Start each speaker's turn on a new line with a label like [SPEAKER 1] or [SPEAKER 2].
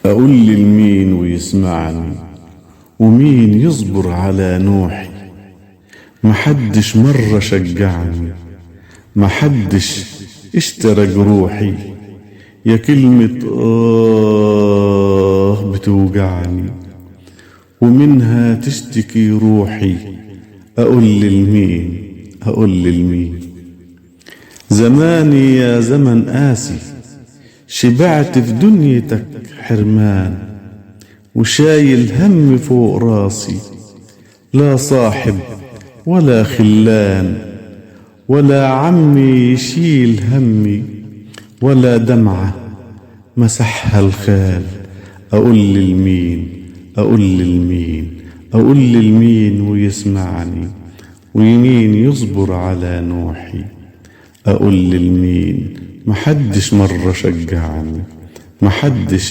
[SPEAKER 1] أقول لمين ويسمعني، ومين يصبر على نوحي؟ محدش مرة شجعني، محدش اشترى جروحي. يا كلمة بتوجعني، ومنها تشتكي روحي. أقول لمين، أقول لمين؟ زماني يا زمن قاسي، شبعت في دنيتك حرمان، وشايل هم فوق راسي. لا صاحب ولا خلان، ولا عمي يشيل همي، ولا دمعة مسحها الخال. أقول لمين، أقول لمين، أقول لمين ويسمعني، ويمين يصبر على نوحي. أقول لمين؟ محدش مرة شجعني، محدش